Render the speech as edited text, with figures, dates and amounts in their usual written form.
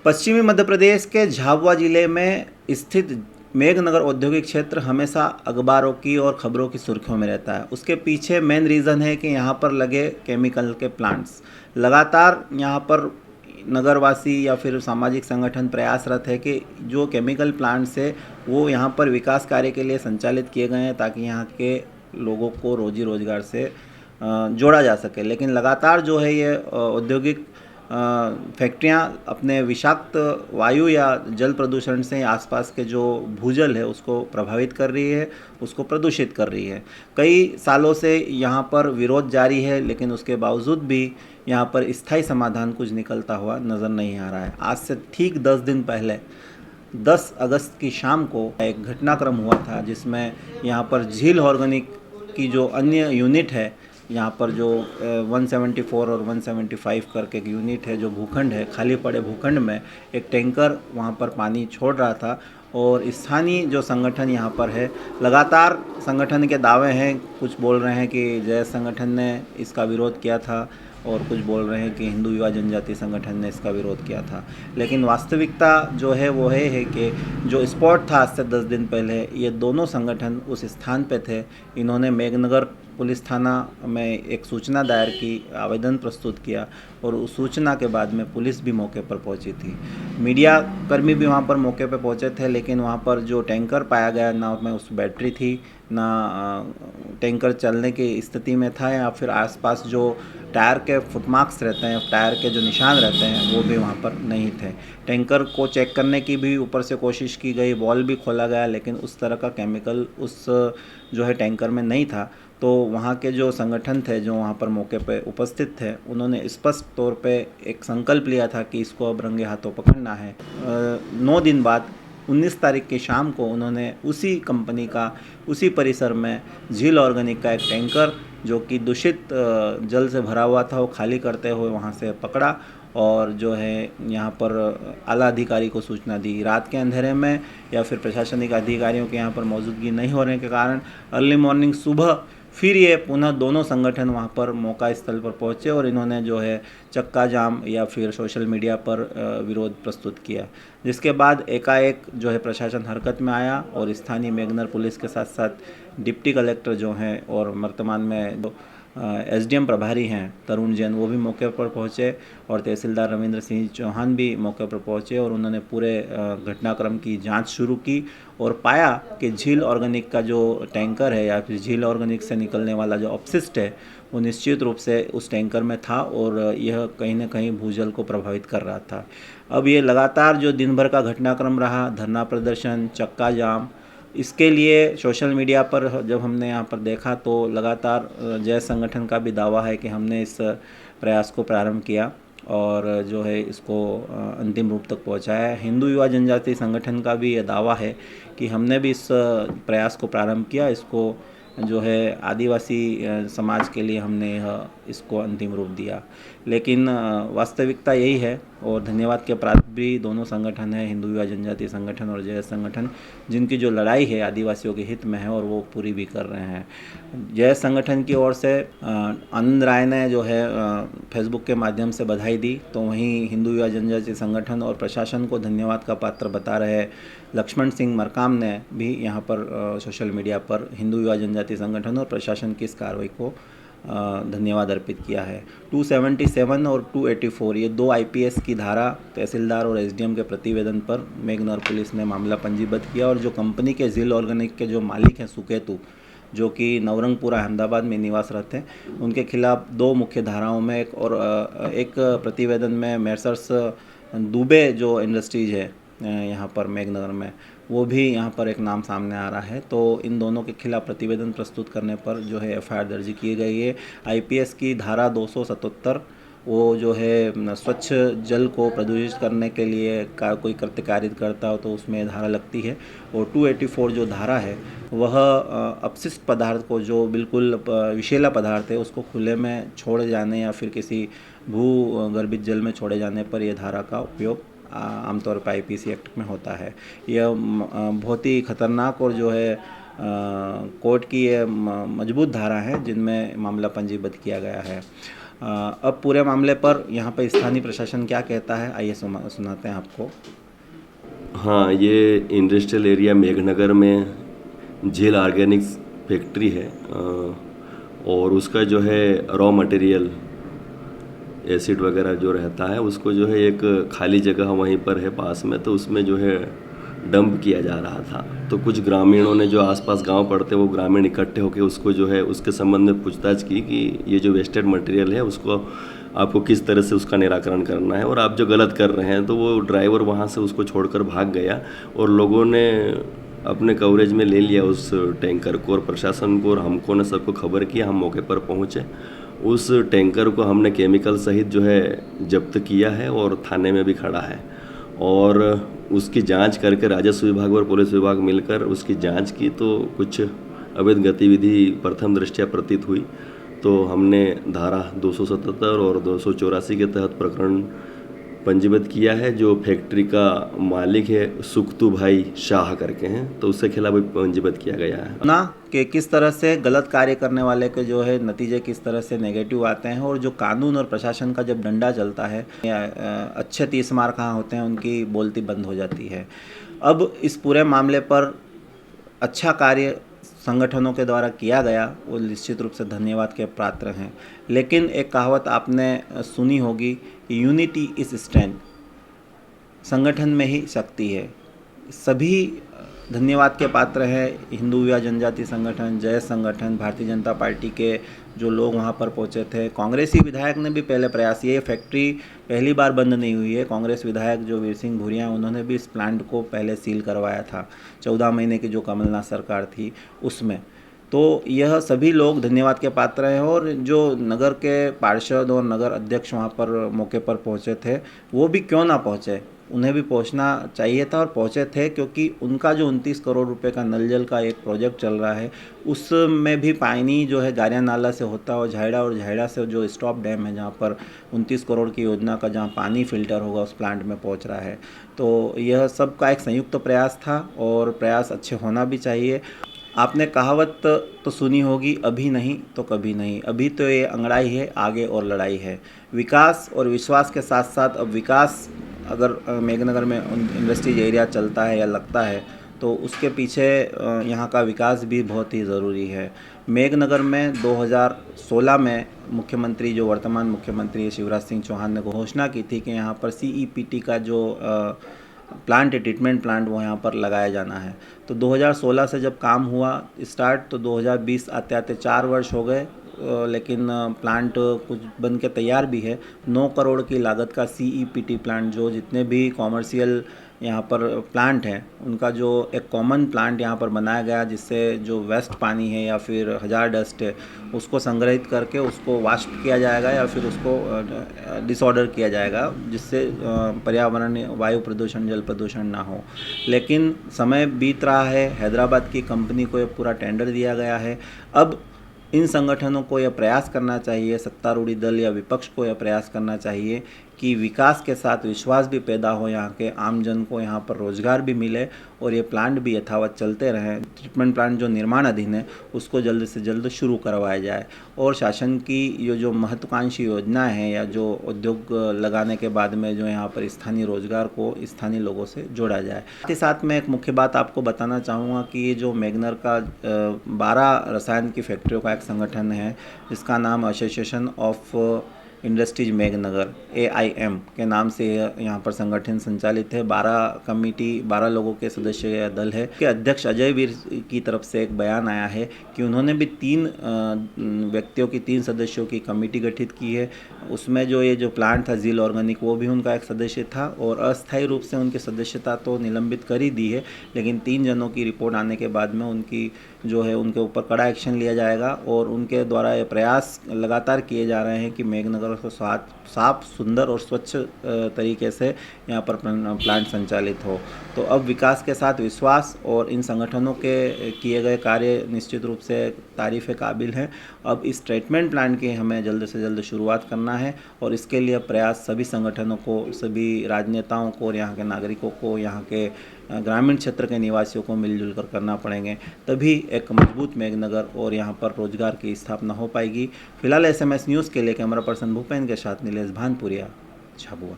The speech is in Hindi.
पश्चिमी मध्य प्रदेश के झाबुआ जिले में स्थित मेघनगर औद्योगिक क्षेत्र हमेशा अखबारों की और खबरों की सुर्खियों में रहता है। उसके पीछे मेन रीज़न है कि यहाँ पर लगे केमिकल के प्लांट्स। लगातार यहाँ पर नगरवासी या फिर सामाजिक संगठन प्रयासरत है कि जो केमिकल प्लांट्स है वो यहाँ पर विकास कार्य के लिए संचालित किए गए हैं ताकि यहाँ के लोगों को रोजी रोजगार से जोड़ा जा सके। लेकिन लगातार जो है ये औद्योगिक फैक्ट्रियाँ अपने विषाक्त वायु या जल प्रदूषण से आसपास के जो भूजल है उसको प्रभावित कर रही है, उसको प्रदूषित कर रही है। कई सालों से यहाँ पर विरोध जारी है, लेकिन उसके बावजूद भी यहाँ पर स्थायी समाधान कुछ निकलता हुआ नज़र नहीं आ रहा है। आज से ठीक 10 दिन पहले 10 अगस्त की शाम को एक घटनाक्रम हुआ था जिसमें यहाँ पर झील ऑर्गेनिक की जो अन्य यूनिट है, यहाँ पर जो 174 और 175 करके एक यूनिट है, जो भूखंड है, खाली पड़े भूखंड में एक टैंकर वहाँ पर पानी छोड़ रहा था। और स्थानीय जो संगठन यहाँ पर है, लगातार संगठन के दावे हैं, कुछ बोल रहे हैं कि जय संगठन ने इसका विरोध किया था और कुछ बोल रहे हैं कि हिंदू युवा जनजाति संगठन ने इसका विरोध किया था। लेकिन वास्तविकता जो है वो है कि जो स्पॉट था आज से 10 दिन पहले, ये दोनों संगठन उस स्थान पे थे। इन्होंने मेघनगर पुलिस थाना में एक सूचना दायर की, आवेदन प्रस्तुत किया और उस सूचना के बाद में पुलिस भी मौके पर पहुंची थी। मीडिया कर्मी भी वहां पर मौके पर पहुंचे थे, लेकिन वहां पर जो टैंकर पाया गया ना उसमें उस बैटरी थी, ना टैंकर चलने की स्थिति में था, या फिर आसपास जो टायर के फुटमार्क्स रहते हैं, टायर के जो निशान रहते हैं वो भी वहाँ पर नहीं थे। टैंकर को चेक करने की भी ऊपर से कोशिश की गई, वॉल भी खोला गया, लेकिन उस तरह का केमिकल उस जो है टैंकर में नहीं था। तो वहाँ के जो संगठन थे जो वहाँ पर मौके पे उपस्थित थे, उन्होंने स्पष्ट तौर पे एक संकल्प लिया था कि इसको अब रंगे हाथों पकड़ना है। 9 दिन बाद 19 तारीख की शाम को उन्होंने उसी कंपनी का, उसी परिसर में झील ऑर्गेनिक का एक टैंकर जो कि दूषित जल से भरा हुआ था वो खाली करते हुए वहाँ से पकड़ा और जो है यहाँ पर आला अधिकारी को सूचना दी। रात के अंधेरे में या फिर प्रशासनिक अधिकारियों के यहाँ पर मौजूदगी नहीं होने के कारण अर्ली मॉर्निंग सुबह फिर ये पुनः दोनों संगठन वहाँ पर मौका स्थल पर पहुँचे और इन्होंने जो है चक्का जाम या फिर सोशल मीडिया पर विरोध प्रस्तुत किया, जिसके बाद एकाएक जो है प्रशासन हरकत में आया और स्थानीय मेघनगर पुलिस के साथ साथ डिप्टी कलेक्टर जो हैं और वर्तमान में जो एसडीएम प्रभारी हैं तरुण जैन, वो भी मौके पर पहुंचे और तहसीलदार रविंद्र सिंह चौहान भी मौके पर पहुंचे और उन्होंने पूरे घटनाक्रम की जांच शुरू की और पाया कि झील ऑर्गेनिक का जो टैंकर है या फिर झील ऑर्गेनिक से निकलने वाला जो अपशिष्ट है वो निश्चित रूप से उस टैंकर में था और यह कहीं ना कहीं भूजल को प्रभावित कर रहा था। अब ये लगातार जो दिन भर का घटनाक्रम रहा, धरना प्रदर्शन, चक्का जाम, इसके लिए सोशल मीडिया पर जब हमने यहाँ पर देखा तो लगातार जय संगठन का भी दावा है कि हमने इस प्रयास को प्रारंभ किया और जो है इसको अंतिम रूप तक पहुँचाया है। हिंदू युवा जनजाति संगठन का भी ये दावा है कि हमने भी इस प्रयास को प्रारंभ किया, इसको जो है आदिवासी समाज के लिए हमने इसको अंतिम रूप दिया। लेकिन वास्तविकता यही है और धन्यवाद के पात्र भी दोनों संगठन हैं, हिंदू युवा जनजाति संगठन और जय संगठन, जिनकी जो लड़ाई है आदिवासियों के हित में है और वो पूरी भी कर रहे हैं। जय संगठन की ओर से आनंद राय ने जो है फेसबुक के माध्यम से बधाई दी, तो वहीं हिंदू युवा जनजाति संगठन और प्रशासन को धन्यवाद का पात्र बता रहे लक्ष्मण सिंह मरकाम ने भी यहाँ पर सोशल मीडिया पर हिंदू युवा जनजाति संगठन और प्रशासन की इस कार्रवाई को धन्यवाद अर्पित किया है। 277 और 284 ये 2 आईपीएस की धारा तहसीलदार और एसडीएम के प्रतिवेदन पर मेघनगर पुलिस ने मामला पंजीबद्ध किया और जो कंपनी के झील ऑर्गेनिक के जो मालिक हैं सुकेतु, जो कि नवरंगपुरा अहमदाबाद में निवासरत हैं, उनके खिलाफ 2 मुख्य धाराओं में एक प्रतिवेदन में मेसर्स दुबे जो इंडस्ट्रीज है यहाँ पर मेघनगर में, वो भी यहाँ पर एक नाम सामने आ रहा है। तो इन दोनों के खिलाफ प्रतिवेदन प्रस्तुत करने पर जो है एफआईआर दर्ज की गई है। आईपीएस की धारा 277 वो जो है स्वच्छ जल को प्रदूषित करने के लिए का कोई कृत्य कारित करता हो तो उसमें धारा लगती है, और 284 जो धारा है वह अपशिष्ट पदार्थ को, जो बिल्कुल विषैला पदार्थ है, उसको खुले में छोड़े जाने या फिर किसी भूगर्भित जल में छोड़े जाने पर यह धारा का उपयोग आमतौर पर आईपीसी एक्ट में होता है। यह बहुत ही खतरनाक और जो है कोर्ट की ये मजबूत धारा है जिनमें मामला पंजीबद्ध किया गया है। अब पूरे मामले पर यहाँ पर स्थानीय प्रशासन क्या कहता है, आइए सुनाते हैं आपको। हाँ, ये इंडस्ट्रियल एरिया मेघनगर में झील ऑर्गेनिक्स फैक्ट्री है, और उसका जो है रॉ मटेरियल एसिड वगैरह जो रहता है उसको जो है एक खाली जगह वहीं पर है पास में, तो उसमें जो है डंप किया जा रहा था। तो कुछ ग्रामीणों ने, जो आसपास गांव पड़ते वो ग्रामीण इकट्ठे होकर उसको जो है उसके संबंध में पूछताछ की कि ये जो वेस्टेड मटेरियल है उसको आपको किस तरह से उसका निराकरण करना है, और आप जो गलत कर रहे हैं। तो वो ड्राइवर वहाँ से उसको छोड़कर भाग गया और लोगों ने अपने कवरेज में ले लिया उस टैंकर को, और प्रशासन को और हमको ने सबको खबर किया। हम मौके पर पहुँचे, उस टैंकर को हमने केमिकल सहित जो है जब्त किया है और थाने में भी खड़ा है, और उसकी जांच करके राजस्व विभाग और पुलिस विभाग मिलकर उसकी जांच की, तो कुछ अवैध गतिविधि प्रथम दृष्टया प्रतीत हुई। तो हमने धारा 277 और 284 के तहत प्रकरण पंजीबद्ध किया है। जो फैक्ट्री का मालिक है सुक्तू भाई शाह करके हैं, तो उसके खिलाफ भी पंजीबद्ध किया गया है ना कि किस तरह से गलत कार्य करने वाले के जो है नतीजे किस तरह से नेगेटिव आते हैं, और जो कानून और प्रशासन का जब डंडा चलता है, अच्छे 30 मार कहाँ होते हैं, उनकी बोलती बंद हो जाती है। अब इस पूरे मामले पर अच्छा कार्य संगठनों के द्वारा किया गया, वो निश्चित रूप से धन्यवाद के पात्र हैं। लेकिन एक कहावत आपने सुनी होगी, यूनिटी इज स्ट्रेंथ, संगठन में ही शक्ति है। सभी धन्यवाद के पात्र हैं। हिंदू विवाह जनजाति संगठन, जय संगठन, भारतीय जनता पार्टी के जो लोग वहाँ पर पहुँचे थे। कांग्रेसी विधायक ने भी पहले प्रयास, ये फैक्ट्री पहली बार बंद नहीं हुई है। कांग्रेस विधायक जो वीर सिंह भूरिया, उन्होंने भी इस प्लांट को पहले सील करवाया था 14 महीने की जो कमलनाथ सरकार थी उसमें। तो यह सभी लोग धन्यवाद के पात्र हैं, और जो नगर के पार्षद और नगर अध्यक्ष वहाँ पर मौके पर पहुँचे थे, वो भी क्यों ना पहुँचे, उन्हें भी पहुंचना चाहिए था और पहुंचे थे, क्योंकि उनका जो 29 करोड़ रुपए का नल जल का एक प्रोजेक्ट चल रहा है, उसमें भी पानी जो है गारिया नाला से होता है, और झायड़ा से जो स्टॉप डैम है जहां पर 29 करोड़ की योजना का जहां पानी फिल्टर होगा उस प्लांट में पहुंच रहा है। तो यह सब का एक संयुक्त प्रयास था, और प्रयास अच्छे होना भी चाहिए। आपने कहावत तो सुनी होगी, अभी नहीं तो कभी नहीं। अभी तो ये अंगड़ाई है, आगे और लड़ाई है। विकास और विश्वास के साथ साथ अब विकास अगर मेघनगर में इंडस्ट्रीज एरिया चलता है या लगता है, तो उसके पीछे यहाँ का विकास भी बहुत ही ज़रूरी है। मेघनगर में 2016 में मुख्यमंत्री, जो वर्तमान मुख्यमंत्री शिवराज सिंह चौहान ने घोषणा की थी कि यहाँ पर CEPT का जो प्लांट है, ट्रीटमेंट प्लांट, वो यहाँ पर लगाया जाना है। तो 2016 से जब काम हुआ स्टार्ट, तो 2020 आते आते 4 वर्ष हो गए, लेकिन प्लांट कुछ बन के तैयार भी है। 9 करोड़ की लागत का CEPT प्लांट, जो जितने भी कॉमर्शियल यहाँ पर प्लांट हैं उनका जो एक कॉमन प्लांट यहाँ पर बनाया गया, जिससे जो वेस्ट पानी है या फिर हज़ार डस्ट है उसको संग्रहित करके उसको वाष्प किया जाएगा या फिर उसको डिसऑर्डर किया जाएगा, जिससे पर्यावरण, वायु प्रदूषण, जल प्रदूषण ना हो। लेकिन समय बीत रहा है, हैदराबाद की कंपनी को ये पूरा टेंडर दिया गया है। अब इन संगठनों को यह प्रयास करना चाहिए, सत्तारूढ़ी दल या विपक्ष को यह प्रयास करना चाहिए कि विकास के साथ विश्वास भी पैदा हो, यहाँ के आम जन को यहाँ पर रोजगार भी मिले और ये प्लांट भी यथावत चलते रहें। ट्रीटमेंट प्लांट जो निर्माणाधीन है उसको जल्द से जल्द शुरू करवाया जाए, और शासन की ये जो महत्वाकांक्षी योजना है या जो उद्योग लगाने के बाद में जो यहाँ पर स्थानीय रोजगार को स्थानीय लोगों से जोड़ा जाए। साथ ही साथ मैं एक मुख्य बात आपको बताना चाहूँगा कि ये जो मेघनर का 12 रसायन की फैक्ट्रियों का एक संगठन है, जिसका नाम association of industries Meghnagar, AIM के नाम से यहाँ पर संगठन संचालित है। 12 लोगों के सदस्य का दल है। के अध्यक्ष अजय वीर की तरफ से एक बयान आया है कि उन्होंने भी 3 व्यक्तियों की, 3 सदस्यों की कमेटी गठित की है। उसमें जो ये जो प्लांट था झील ऑर्गेनिक, वो भी उनका एक सदस्य था, और अस्थायी रूप से उनकी सदस्यता तो निलंबित कर ही दी है, लेकिन 3 जनों की रिपोर्ट आने के बाद में उनकी जो है उनके ऊपर कड़ा एक्शन लिया जाएगा, और उनके द्वारा ये प्रयास लगातार किए जा रहे हैं कि मेघनगर को साफ, सुंदर और स्वच्छ तरीके से यहाँ पर प्लांट संचालित हो। तो अब विकास के साथ विश्वास और इन संगठनों के किए गए कार्य निश्चित रूप से तारीफ़ काबिल हैं। अब इस ट्रीटमेंट प्लांट की हमें जल्द से जल्द शुरुआत करना है, और इसके लिए प्रयास सभी संगठनों को, सभी राजनेताओं को और यहाँ के नागरिकों को, यहाँ के ग्रामीण क्षेत्र के निवासियों को मिलजुल कर करना पड़ेंगे, तभी एक मजबूत मेघनगर और यहाँ पर रोजगार की स्थापना हो पाएगी। फिलहाल SMS न्यूज़ के लिए कैमरा पर्सन भूपेन के साथ नीलेश भानपुरिया, झाबुआ।